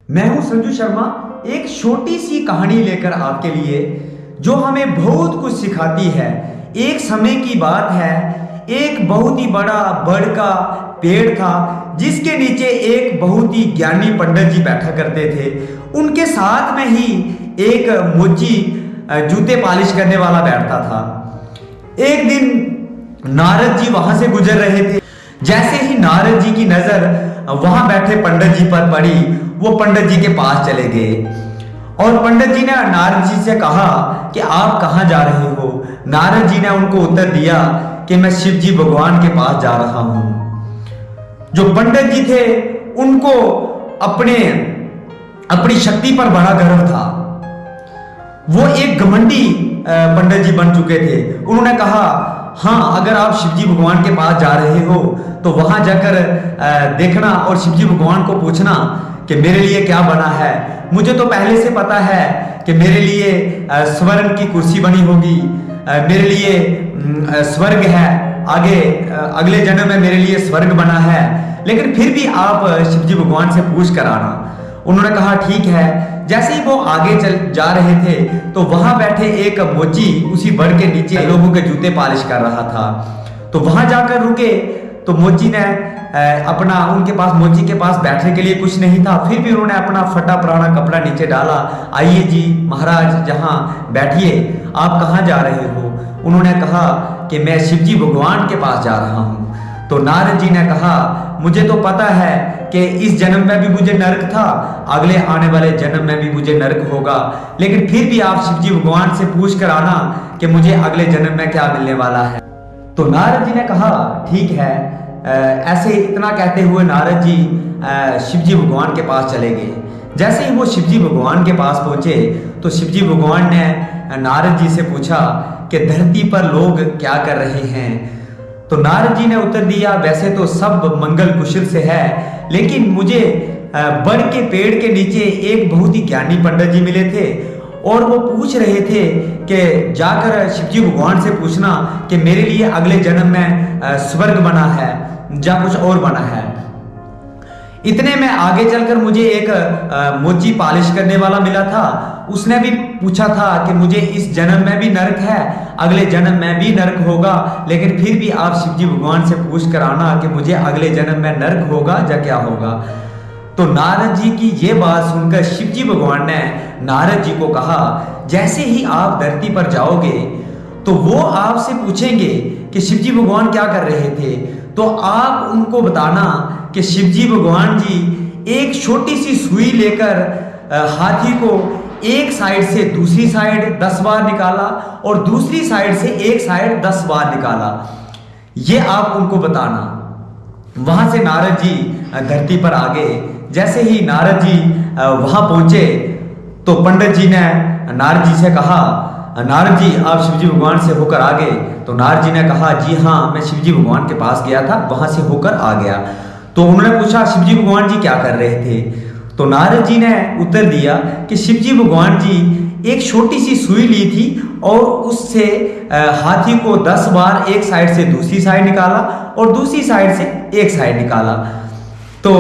मैं हूं संजू शर्मा। एक छोटी सी कहानी लेकर आपके लिए जो हमें बहुत कुछ सिखाती है। एक समय की बात है, एक बहुत ही बड़ा बड़ का पेड़ था जिसके नीचे एक बहुत ही ज्ञानी पंडित जी बैठा करते थे। उनके साथ में ही एक मोची जूते पॉलिश करने वाला बैठता था। एक दिन नारद जी वहां से गुजर रहे थे। जैसे ही नारद जी की नजर वहां बैठे पंडित जी पर पड़ी, वो पंडित जी के पास चले गए और पंडित जी ने नारद जी से कहा कि आप कहां जा रहे हो। नारद जी ने उनको उत्तर दिया कि मैं शिव जी भगवान के पास जा रहा हूं। जो पंडित जी थे उनको अपनी शक्ति पर बड़ा गर्व था। वो एक घमंडी पंडित जी बन चुके थे। उन्होंने कहा, हाँ, अगर आप शिवजी भगवान के पास जा रहे हो तो वहां जाकर देखना और शिवजी भगवान को पूछना कि मेरे लिए क्या बना है। मुझे तो पहले से पता है कि मेरे लिए स्वर्ण की कुर्सी बनी होगी, मेरे लिए स्वर्ग है, अगले जन्म में मेरे लिए स्वर्ग बना है, लेकिन फिर भी आप शिवजी भगवान से पूछ कर आना। उन्होंने कहा ठीक है। जैसे ही वो आगे जा रहे थे तो वहां बैठे एक मोची उसी बड़ के नीचे लोगों के जूते पॉलिश कर रहा था। तो वहां जाकर रुके तो मोची ने उनके पास मोची के पास बैठने के लिए कुछ नहीं था, फिर भी उन्होंने अपना फटा पुराना कपड़ा नीचे डाला। आइए जी महाराज, जहां बैठिए। आप कहाँ जा रहे हो? उन्होंने कहा कि मैं शिवजी भगवान के पास जा रहा हूं। तो नारद जी ने कहा, मुझे तो पता है कि इस जन्म में भी मुझे नरक था, अगले आने वाले जन्म में भी मुझे नरक होगा, लेकिन फिर भी आप शिवजी भगवान से पूछ कर आना कि मुझे अगले जन्म में क्या मिलने वाला है। तो नारद जी ने कहा ठीक है। ऐसे इतना कहते हुए नारद जी शिवजी भगवान के पास चले गए। जैसे ही वो शिवजी भगवान के पास पहुंचे तो शिवजी भगवान ने नारद जी से पूछा कि धरती पर लोग क्या कर रहे हैं। तो नारद जी ने उत्तर दिया, वैसे तो सब मंगल कुशल से है, लेकिन मुझे बड़ के पेड़ के नीचे एक बहुत ही ज्ञानी पंडित जी मिले थे और वो पूछ रहे थे कि जाकर शिवजी भगवान से पूछना कि मेरे लिए अगले जन्म में स्वर्ग बना है या कुछ और बना है। इतने में आगे चलकर मुझे एक मोची पॉलिश करने वाला मिला था। उसने भी पूछा था कि मुझे इस जन्म में भी नरक है, अगले जन्म में भी नरक होगा, लेकिन फिर भी आप शिवजी भगवान से पूछ कर आना कि मुझे अगले जन्म में नरक होगा या क्या होगा। तो नारद जी की ये बात सुनकर शिवजी भगवान ने नारद जी को कहा, जैसे ही आप धरती पर जाओगे तो वो आपसे पूछेंगे कि शिवजी भगवान क्या कर रहे थे, तो आप उनको बताना कि शिवजी भगवान जी एक छोटी सी सुई लेकर हाथी को एक साइड से दूसरी साइड 10 बार निकाला और दूसरी साइड से एक साइड 10 बार निकाला। ये आप उनको बताना। वहां से नारद जी धरती पर आ गए। जैसे ही नारद जी वहां पहुंचे तो पंडित जी ने नारद जी से कहा, नारद जी आप शिवजी भगवान से होकर आ गए? तो नारद जी ने कहा, जी हाँ, मैं शिवजी भगवान के पास गया था, वहां से होकर आ गया। तो उन्होंने पूछा, शिवजी भगवान जी क्या कर रहे थे? तो नारद जी ने उत्तर दिया कि शिवजी भगवान जी एक छोटी सी सुई ली थी और उससे हाथी को 10 बार एक साइड से दूसरी साइड निकाला और दूसरी साइड से एक साइड निकाला। तो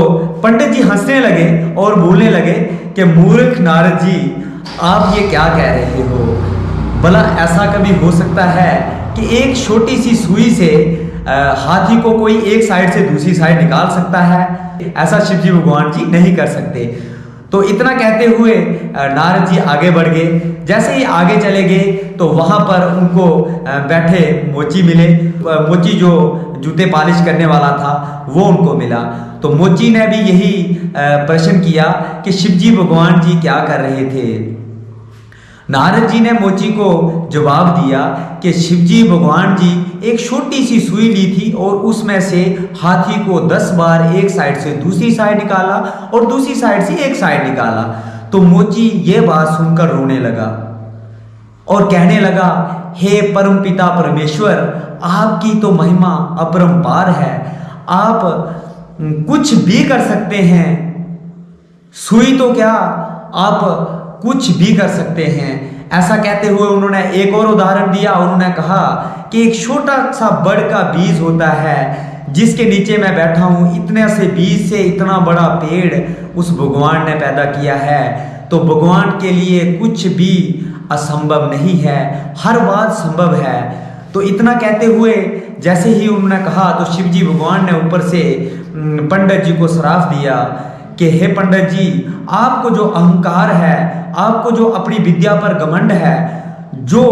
पंडित जी हंसने लगे और बोलने लगे कि मूर्ख नारद जी, आप ये क्या कह रहे हो? भला ऐसा कभी हो सकता है कि एक छोटी सी सुई से हाथी को कोई एक साइड से दूसरी साइड निकाल सकता है? ऐसा शिवजी भगवान जी नहीं कर सकते। तो इतना कहते हुए नारद जी आगे बढ़ गए। जैसे ही आगे चले गए तो वहां पर उनको बैठे मोची मिले। मोची जो जूते पॉलिश करने वाला था वो उनको मिला। तो मोची ने भी यही प्रश्न किया कि शिवजी भगवान जी क्या कर रहे थे। नारद जी ने मोची को जवाब दिया कि शिवजी भगवान जी एक छोटी सी सुई ली थी और उसमें से हाथी को 10 बार एक साइड से दूसरी साइड निकाला और दूसरी साइड से एक साइड निकाला। तो मोची ये बात सुनकर रोने लगा और कहने लगा, हे परम पिता परमेश्वर, आपकी तो महिमा अपरंपार है, आप कुछ भी कर सकते हैं। सुई तो क्या, आप कुछ भी कर सकते हैं। ऐसा कहते हुए उन्होंने एक और उदाहरण दिया। उन्होंने कहा कि एक छोटा सा बड़ का बीज होता है जिसके नीचे मैं बैठा हूँ, इतने से बीज से इतना बड़ा पेड़ उस भगवान ने पैदा किया है। तो भगवान के लिए कुछ भी असंभव नहीं है, हर बात संभव है। तो इतना कहते हुए जैसे ही उन्होंने कहा तो शिव जी भगवान ने ऊपर से पंडित जी को श्राप दिया कि हे पंडित जी, आपको जो अहंकार है, आपको जो अपनी विद्या पर घमंड है, जो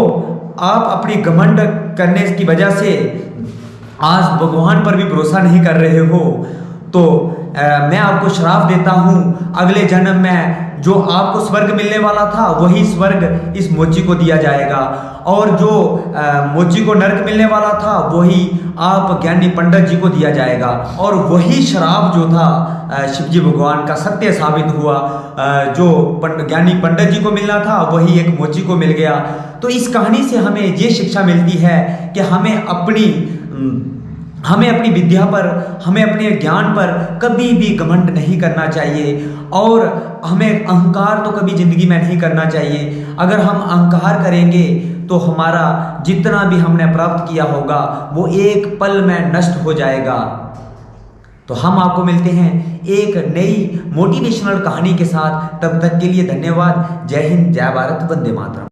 आप अपनी घमंड करने की वजह से आज भगवान पर भी भरोसा नहीं कर रहे हो, तो मैं आपको श्राप देता हूँ, अगले जन्म में जो आपको स्वर्ग मिलने वाला था वही स्वर्ग इस मोची को दिया जाएगा, और जो मोची को नरक मिलने वाला था वही आप ज्ञानी पंडित जी को दिया जाएगा। और वही श्राप जो था शिव जी भगवान का सत्य साबित हुआ, जो ज्ञानी पंडित जी को मिलना था वही एक मोची को मिल गया। तो इस कहानी से हमें ये शिक्षा मिलती है कि हमें अपनी विद्या पर, हमें अपने ज्ञान पर कभी भी घमंड नहीं करना चाहिए, और हमें अहंकार तो कभी जिंदगी में नहीं करना चाहिए। अगर हम अहंकार करेंगे तो हमारा जितना भी हमने प्राप्त किया होगा वो एक पल में नष्ट हो जाएगा। तो हम आपको मिलते हैं एक नई मोटिवेशनल कहानी के साथ, तब तक के लिए धन्यवाद। जय हिंद, जय भारत, वंदे मातरम।